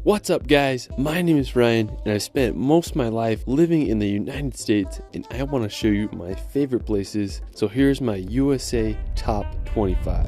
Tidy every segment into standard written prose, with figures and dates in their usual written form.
What's up guys, my name is Ryan and I've spent most of my life living in the United States and I want to show you my favorite places. So here's my USA top 25.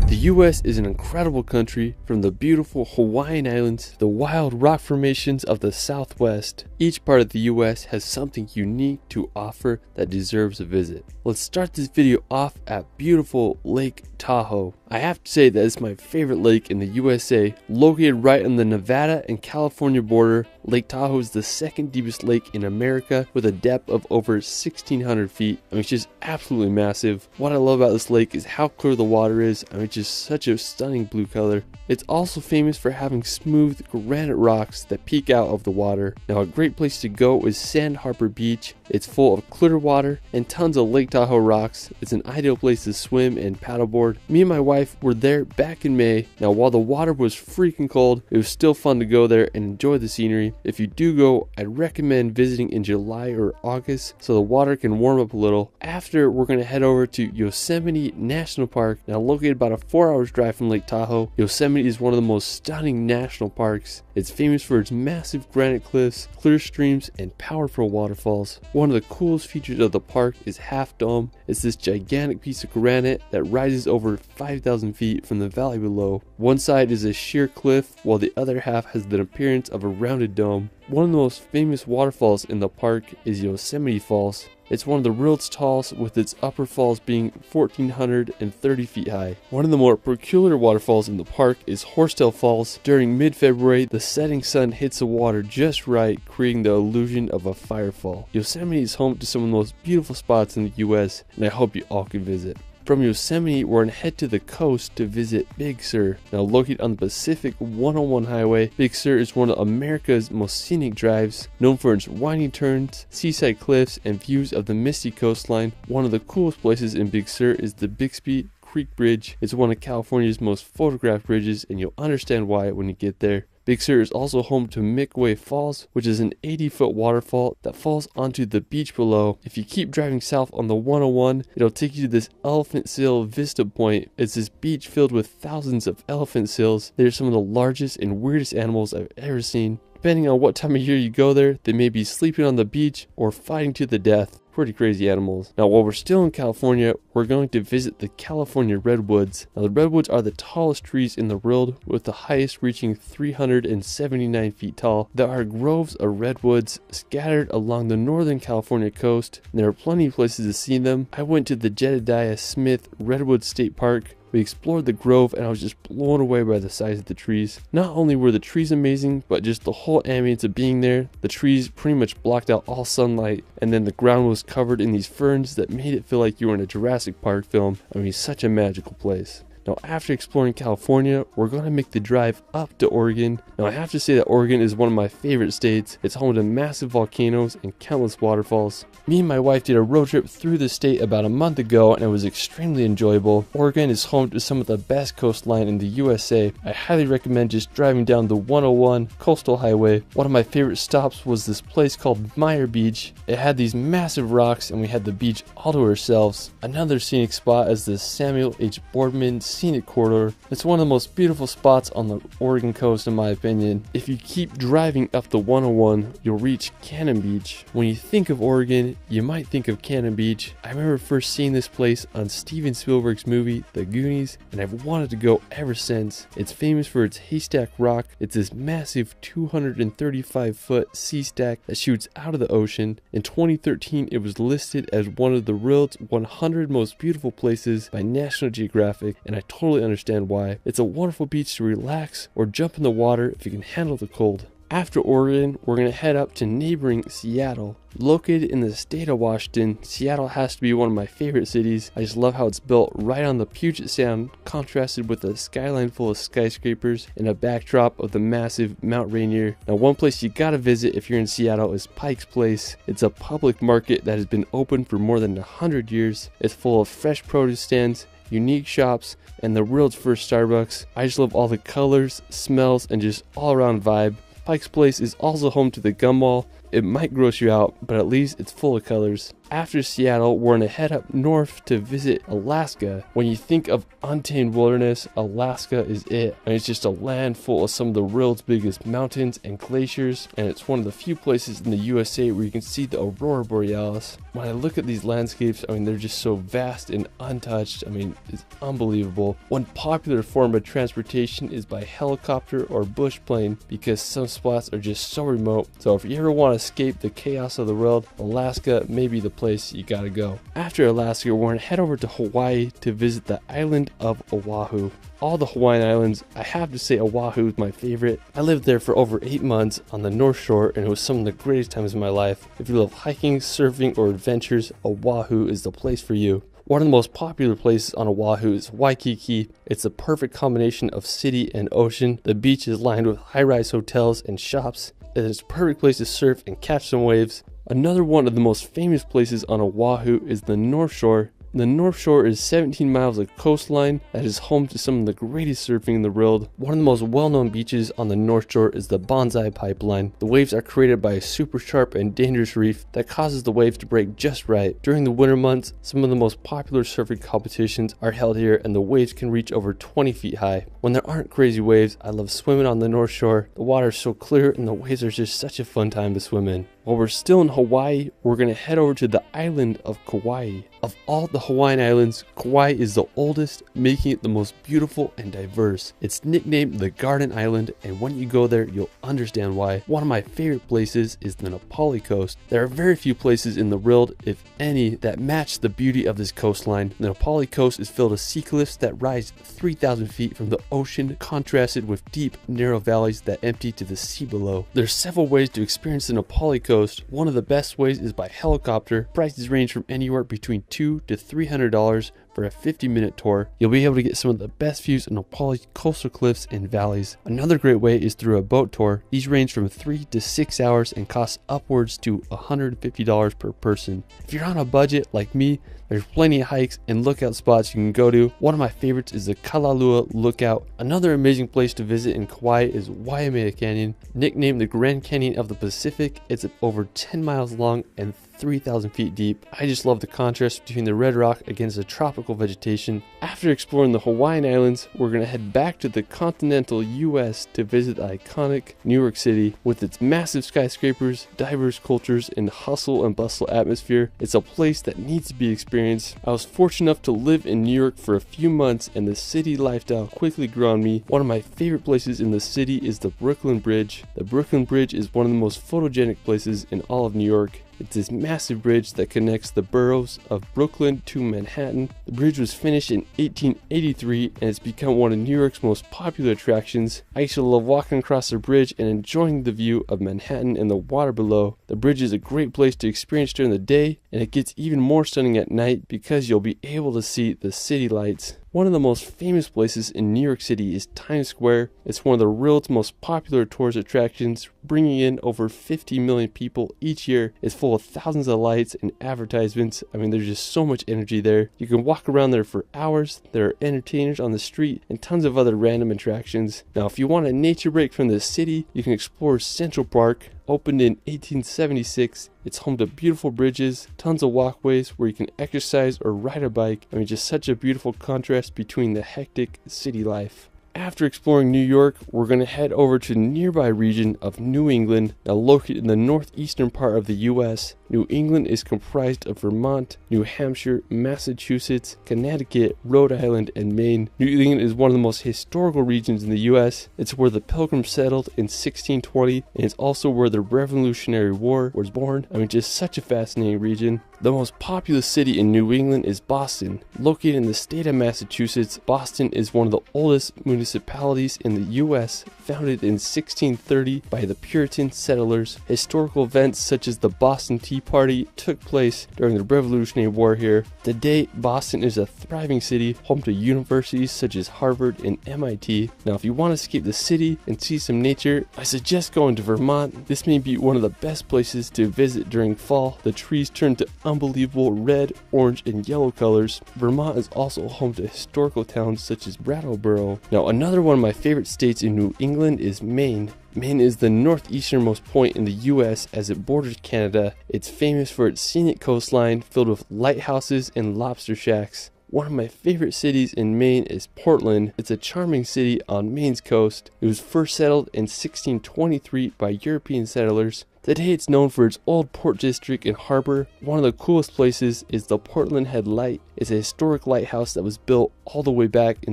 The US is an incredible country, from the beautiful Hawaiian Islands to the wild rock formations of the Southwest. Each part of the US has something unique to offer that deserves a visit. Let's start this video off at beautiful Lake Tahoe. I have to say that it's my favorite lake in the USA. Located right on the Nevada and California border, Lake Tahoe is the second deepest lake in America with a depth of over 1,600 feet. I mean, it's just absolutely massive. What I love about this lake is how clear the water is. I mean, it's just such a stunning blue color. It's also famous for having smooth granite rocks that peek out of the water. Now, a great place to go is Sand Harbor Beach. It's full of clear water and tons of Lake Tahoe rocks. It's an ideal place to swim and paddleboard. Me and my wife were there back in May. Now, while the water was freaking cold, it was still fun to go there and enjoy the scenery. If you do go, I'd recommend visiting in July or August so the water can warm up a little. After, we're going to head over to Yosemite National Park. Now, located about a 4-hour drive from Lake Tahoe, Yosemite is one of the most stunning national parks. It's famous for its massive granite cliffs, clear streams, and powerful waterfalls. One of the coolest features of the park is Half Dome. It's this gigantic piece of granite that rises over 5,000 feet from the valley below. One side is a sheer cliff, while the other half has the appearance of a rounded dome. One of the most famous waterfalls in the park is Yosemite Falls. It's one of the world's tallest, with its upper falls being 1,430 feet high. One of the more peculiar waterfalls in the park is Horsetail Falls. During mid-February, the setting sun hits the water just right, creating the illusion of a firefall. Yosemite is home to some of the most beautiful spots in the US, and I hope you all can visit. From Yosemite, we're going to head to the coast to visit Big Sur. Now, located on the Pacific 101 highway, Big Sur is one of America's most scenic drives, known for its winding turns, seaside cliffs, and views of the misty coastline. One of the coolest places in Big Sur is the Bixby Creek Bridge. It's one of California's most photographed bridges, and you'll understand why when you get there. Big Sur is also home to Midway Falls, which is an 80-foot waterfall that falls onto the beach below. If you keep driving south on the 101, it'll take you to this elephant seal vista point. It's this beach filled with thousands of elephant seals. They're some of the largest and weirdest animals I've ever seen. Depending on what time of year you go there, they may be sleeping on the beach or fighting to the death. Pretty crazy animals. Now, while we're still in California, we're going to visit the California redwoods. Now, the redwoods are the tallest trees in the world, with the highest reaching 379 feet tall. There are groves of redwoods scattered along the northern California coast, and there are plenty of places to see them. I went to the Jedediah Smith Redwood State Park. We explored the grove and I was just blown away by the size of the trees. Not only were the trees amazing, but just the whole ambience of being there. The trees pretty much blocked out all sunlight, and then the ground was covered in these ferns that made it feel like you were in a Jurassic Park film. I mean, such a magical place. Now, after exploring California, we're going to make the drive up to Oregon. Now, I have to say that Oregon is one of my favorite states. It's home to massive volcanoes and countless waterfalls. Me and my wife did a road trip through the state about a month ago, and it was extremely enjoyable. Oregon is home to some of the best coastline in the USA. I highly recommend just driving down the 101 coastal highway. One of my favorite stops was this place called Meyer Beach. It had these massive rocks, and we had the beach all to ourselves. Another scenic spot is the Samuel H. Boardman Scenic Corridor. It's one of the most beautiful spots on the Oregon coast, in my opinion. If you keep driving up the 101, you'll reach Cannon Beach. When you think of Oregon, you might think of Cannon Beach. I remember first seeing this place on Steven Spielberg's movie The Goonies, and I've wanted to go ever since. It's famous for its haystack rock. It's this massive 235-foot sea stack that shoots out of the ocean. In 2013, it was listed as one of the world's 100 most beautiful places by National Geographic, and I totally understand why. It's a wonderful beach to relax or jump in the water if you can handle the cold. After Oregon, we're going to head up to neighboring Seattle. Located in the state of Washington, Seattle has to be one of my favorite cities. I just love how it's built right on the Puget Sound, contrasted with a skyline full of skyscrapers and a backdrop of the massive Mount Rainier. Now, one place you gotta visit if you're in Seattle is Pike's Place. It's a public market that has been open for more than 100 years. It's full of fresh produce stands, unique shops, and the world's first Starbucks. I just love all the colors, smells, and just all around vibe. Pike's Place is also home to the Gum Mall. it might gross you out, but at least it's full of colors. After Seattle, we're gonna head up north to visit Alaska. When you think of untamed wilderness, Alaska is it. And it's just a land full of some of the world's biggest mountains and glaciers, and it's one of the few places in the USA where you can see the aurora borealis. When I look at these landscapes, I mean, they're just so vast and untouched. I mean, it's unbelievable. One popular form of transportation is by helicopter or bush plane because some spots are just so remote. So if you ever want to escape the chaos of the world, Alaska may be the place you gotta go. After Alaska, we're gonna head over to Hawaii to visit the island of Oahu. All the Hawaiian Islands, I have to say Oahu is my favorite. I lived there for over 8 months on the North Shore, and it was some of the greatest times of my life. If you love hiking, surfing, or adventures, Oahu is the place for you. One of the most popular places on Oahu is Waikiki. It's a perfect combination of city and ocean. The beach is lined with high-rise hotels and shops. It is a perfect place to surf and catch some waves. Another one of the most famous places on Oahu is the North Shore. The North Shore is 17 miles of coastline that is home to some of the greatest surfing in the world. One of the most well-known beaches on the North Shore is the Bonsai Pipeline. The waves are created by a super sharp and dangerous reef that causes the waves to break just right. During the winter months, some of the most popular surfing competitions are held here, and the waves can reach over 20 feet high. When there aren't crazy waves, I love swimming on the North Shore. The water is so clear and the waves are just such a fun time to swim in. While we're still in Hawaii, we're going to head over to the island of Kauai. Of all the Hawaiian islands, Kauai is the oldest, making it the most beautiful and diverse. It's nicknamed the Garden Island, and when you go there, you'll understand why. One of my favorite places is the Na Pali coast. There are very few places in the world, if any, that match the beauty of this coastline. The Na Pali coast is filled with sea cliffs that rise 3,000 feet from the ocean, contrasted with deep, narrow valleys that empty to the sea below. There's several ways to experience the Na Pali coast. One of the best ways is by helicopter. Prices range from anywhere between $200 to $300 for a 50-minute tour. You'll be able to get some of the best views of Na Pali coastal cliffs and valleys. Another great way is through a boat tour. These range from 3 to 6 hours and cost upwards to $150 per person. If you're on a budget like me, there's plenty of hikes and lookout spots you can go to. One of my favorites is the Kalalua Lookout. Another amazing place to visit in Kauai is Waimea Canyon. Nicknamed the Grand Canyon of the Pacific, it's over 10 miles long and 3,000 feet deep. I just love the contrast between the red rock against the tropical vegetation. After exploring the Hawaiian Islands, we're going to head back to the continental US to visit the iconic New York City. With its massive skyscrapers, diverse cultures, and hustle and bustle atmosphere, it's a place that needs to be experienced. I was fortunate enough to live in New York for a few months, and the city lifestyle quickly grew on me. One of my favorite places in the city is the Brooklyn Bridge. The Brooklyn Bridge is one of the most photogenic places in all of New York. It's this massive bridge that connects the boroughs of Brooklyn to Manhattan. The bridge was finished in 1883 and it's become one of New York's most popular attractions. I used to love walking across the bridge and enjoying the view of Manhattan and the water below. The bridge is a great place to experience during the day, and it gets even more stunning at night because you'll be able to see the city lights. One of the most famous places in New York City is Times Square. It's one of the world's most popular tourist attractions, bringing in over 50 million people each year. It's full of thousands of lights and advertisements. I mean, there's just so much energy there. You can walk around there for hours. There are entertainers on the street and tons of other random attractions. Now, if you want a nature break from the city, you can explore Central Park. Opened in 1876, it's home to beautiful bridges, tons of walkways where you can exercise or ride a bike. I mean, just such a beautiful contrast between the hectic city life. After exploring New York, we're going to head over to the nearby region of New England, now located in the northeastern part of the US. New England is comprised of Vermont, New Hampshire, Massachusetts, Connecticut, Rhode Island, and Maine. New England is one of the most historical regions in the US. It's where the Pilgrims settled in 1620, and it's also where the Revolutionary War was born. I mean, just such a fascinating region. The most populous city in New England is Boston. Located in the state of Massachusetts, Boston is one of the oldest municipalities in the U.S., founded in 1630 by the Puritan settlers. Historical events such as the Boston Tea Party took place during the Revolutionary War here. Today, Boston is a thriving city, home to universities such as Harvard and MIT. Now, if you want to escape the city and see some nature, I suggest going to Vermont. This may be one of the best places to visit during fall. The trees turn to unbelievable red, orange, and yellow colors. Vermont is also home to historical towns such as Brattleboro. Now, another one of my favorite states in New England England is Maine. Maine is the northeasternmost point in the US as it borders Canada. It's famous for its scenic coastline filled with lighthouses and lobster shacks. One of my favorite cities in Maine is Portland. It's a charming city on Maine's coast. It was first settled in 1623 by European settlers. Today it's known for its old port district and harbor. One of the coolest places is the Portland Head Light. It's a historic lighthouse that was built all the way back in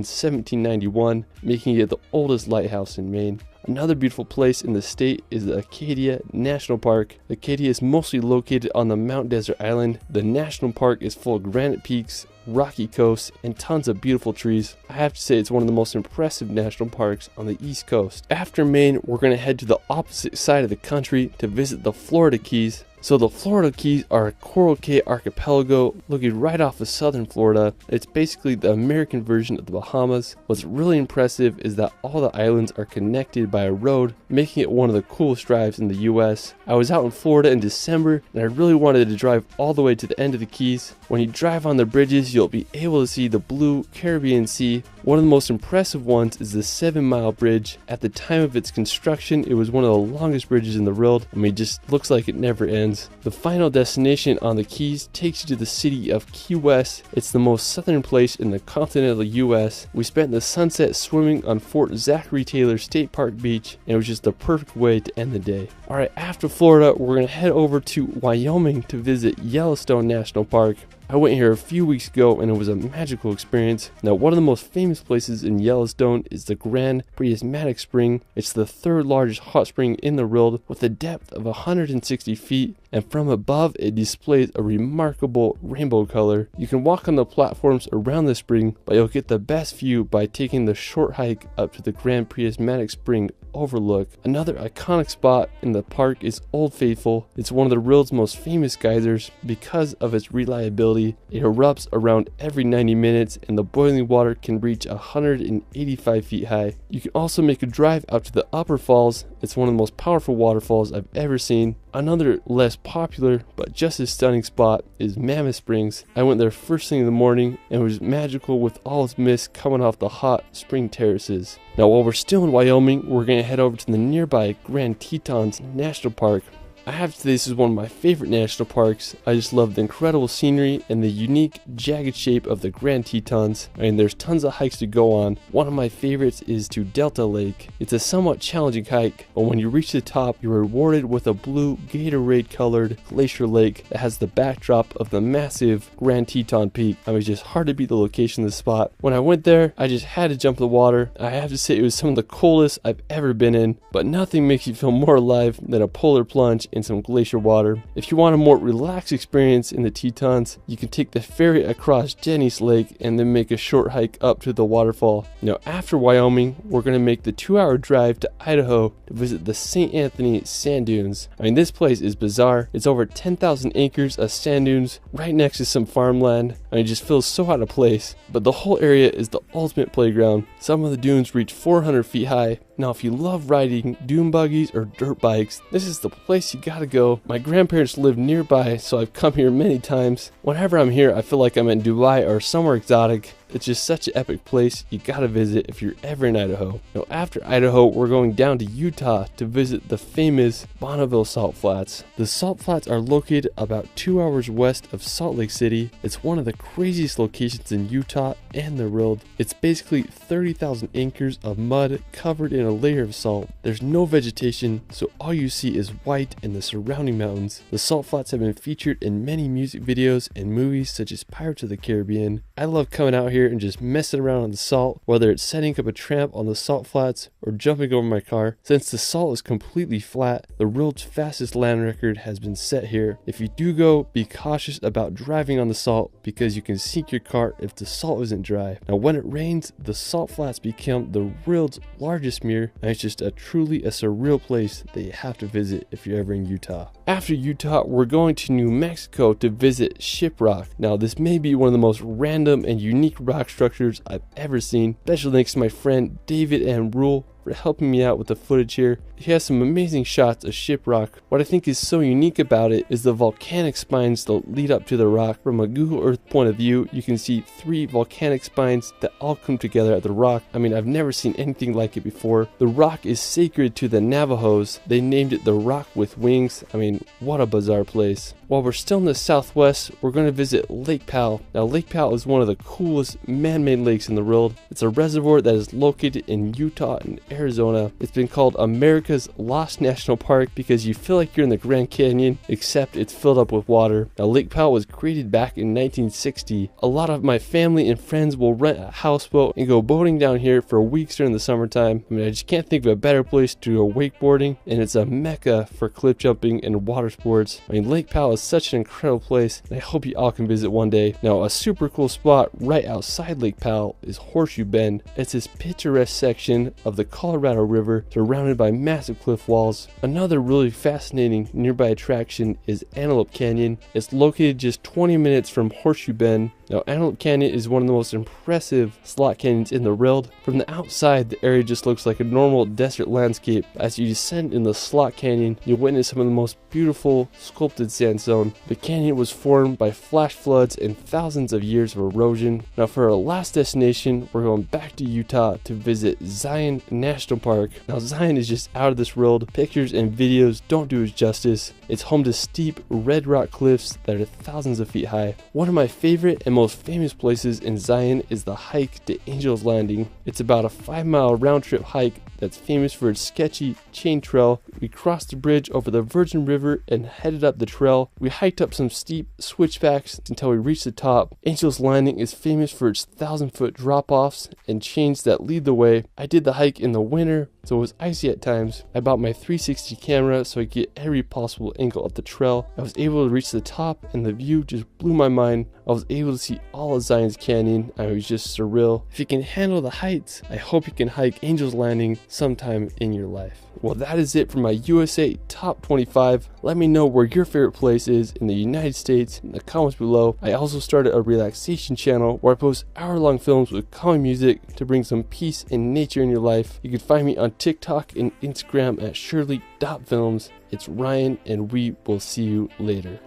1791, making it the oldest lighthouse in Maine. Another beautiful place in the state is the Acadia National Park. Acadia is mostly located on the Mount Desert Island. The national park is full of granite peaks, rocky coasts, and tons of beautiful trees. I have to say it's one of the most impressive national parks on the East Coast. After Maine, we're going to head to the opposite side of the country to visit the Florida Keys. So the Florida Keys are a Coral Cay archipelago located right off of southern Florida. It's basically the American version of the Bahamas. What's really impressive is that all the islands are connected by a road, making it one of the coolest drives in the US. I was out in Florida in December and I really wanted to drive all the way to the end of the Keys. When you drive on the bridges, you'll be able to see the blue Caribbean Sea. One of the most impressive ones is the 7-mile bridge. At the time of its construction, it was one of the longest bridges in the world. I mean, it just looks like it never ends. The final destination on the Keys takes you to the city of Key West. It's the most southern place in the continental US. We spent the sunset swimming on Fort Zachary Taylor State Park Beach, and it was just the perfect way to end the day. Alright, after Florida, we're going to head over to Wyoming to visit Yellowstone National Park. I went here a few weeks ago and it was a magical experience. Now, one of the most famous places in Yellowstone is the Grand Prismatic Spring. It's the third largest hot spring in the world with a depth of 160 feet, and from above it displays a remarkable rainbow color. You can walk on the platforms around the spring, but you'll get the best view by taking the short hike up to the Grand Prismatic Spring overlook. Another iconic spot in the park is Old Faithful. It's one of the world's most famous geysers because of its reliability. It erupts around every 90 minutes and the boiling water can reach 185 feet high. You can also make a drive out to the Upper Falls. It's one of the most powerful waterfalls I've ever seen. Another less popular but just as stunning spot is Mammoth Springs. I went there first thing in the morning and it was magical with all its mist coming off the hot spring terraces. Now, while we're still in Wyoming, we're going to head over to the nearby Grand Tetons National Park. I have to say this is one of my favorite national parks. I just love the incredible scenery and the unique jagged shape of the Grand Tetons. I mean, there's tons of hikes to go on. One of my favorites is to Delta Lake. It's a somewhat challenging hike, but when you reach the top, you're rewarded with a blue Gatorade colored glacier lake that has the backdrop of the massive Grand Teton Peak. I mean, it's just hard to beat the location of the spot. When I went there, I just had to jump in the water. I have to say it was some of the coolest I've ever been in, but nothing makes you feel more alive than a polar plunge in some glacier water. If you want a more relaxed experience in the Tetons, you can take the ferry across Jenny's Lake and then make a short hike up to the waterfall. Now, after Wyoming, we're going to make the 2-hour drive to Idaho to visit the St. Anthony Sand Dunes. I mean, this place is bizarre. It's over 10,000 acres of sand dunes right next to some farmland. I mean, it just feels so out of place. But the whole area is the ultimate playground. Some of the dunes reach 400 feet high. Now, if you love riding dune buggies or dirt bikes, this is the place you gotta go. My grandparents live nearby, so I've come here many times. Whenever I'm here, I feel like I'm in Dubai or somewhere exotic. It's just such an epic place you gotta visit if you're ever in Idaho. Now, after Idaho, we're going down to Utah to visit the famous Bonneville Salt Flats. The Salt Flats are located about 2 hours west of Salt Lake City. It's one of the craziest locations in Utah and the world. It's basically 30,000 acres of mud covered in a layer of salt. There's no vegetation, so all you see is white and the surrounding mountains. The Salt Flats have been featured in many music videos and movies such as Pirates of the Caribbean. I love coming out here and just messing around on the salt, whether it's setting up a tramp on the salt flats or jumping over my car. Since the salt is completely flat, the world's fastest land record has been set here. If you do go, be cautious about driving on the salt because you can sink your car if the salt isn't dry. Now, when it rains, the salt flats become the world's largest mirror, and it's just truly a surreal place that you have to visit if you're ever in Utah. After Utah, we're going to New Mexico to visit Shiprock. Now, this may be one of the most random and unique rock structures I've ever seen. Special thanks to my friend David and Rule. for helping me out with the footage here. He has some amazing shots of shiprock. What I think is so unique about it is the volcanic spines that lead up to the rock. From a Google Earth point of view, you can see 3 volcanic spines that all come together at the rock. I mean, I've never seen anything like it before. The rock is sacred to the Navajos. They named it the Rock with Wings. I mean, what a bizarre place. While we're still in the southwest, we're going to visit Lake Powell. Now, Lake Powell is one of the coolest man-made lakes in the world. It's a reservoir that is located in Utah and Arizona. It's been called America's Lost National Park because you feel like you're in the Grand Canyon, except it's filled up with water. Now, Lake Powell was created back in 1960. A lot of my family and friends will rent a houseboat and go boating down here for weeks during the summertime. I mean, I just can't think of a better place to go wakeboarding, and it's a mecca for cliff jumping and water sports. I mean, Lake Powell is such an incredible place, and I hope you all can visit one day. Now, a super cool spot right outside Lake Powell is Horseshoe Bend. It's this picturesque section of the Colorado River surrounded by massive cliff walls. Another really fascinating nearby attraction is Antelope Canyon. It's located just 20 minutes from Horseshoe Bend. Now, Antelope Canyon is one of the most impressive slot canyons in the world. From the outside, the area just looks like a normal desert landscape. As you descend in the slot canyon, you'll witness some of the most beautiful sculpted sandstone. The canyon was formed by flash floods and thousands of years of erosion. Now, for our last destination, we're going back to Utah to visit Zion National Park. Now, Zion is just out of this world. Pictures and videos don't do it justice. It's home to steep red rock cliffs that are thousands of feet high. One of my favorite and most famous places in Zion is the hike to Angel's Landing. It's about a 5-mile round-trip hike that's famous for its sketchy chain trail. We crossed the bridge over the Virgin River and headed up the trail. We hiked up some steep switchbacks until we reached the top. Angel's Landing is famous for its 1,000-foot drop-offs and chains that lead the way. I did the hike in the winter, so it was icy at times. I bought my 360 camera so I could get every possible angle of the trail. I was able to reach the top and the view just blew my mind. I was able to see all of Zion's Canyon. I was just surreal. If you can handle the heights, I hope you can hike Angel's Landing sometime in your life. Well, that is it for my USA Top 25. Let me know where your favorite place is in the United States in the comments below. I also started a relaxation channel where I post hour-long films with calming music to bring some peace and nature in your life. You can find me on TikTok and Instagram at shirley.films. It's Ryan, and we will see you later.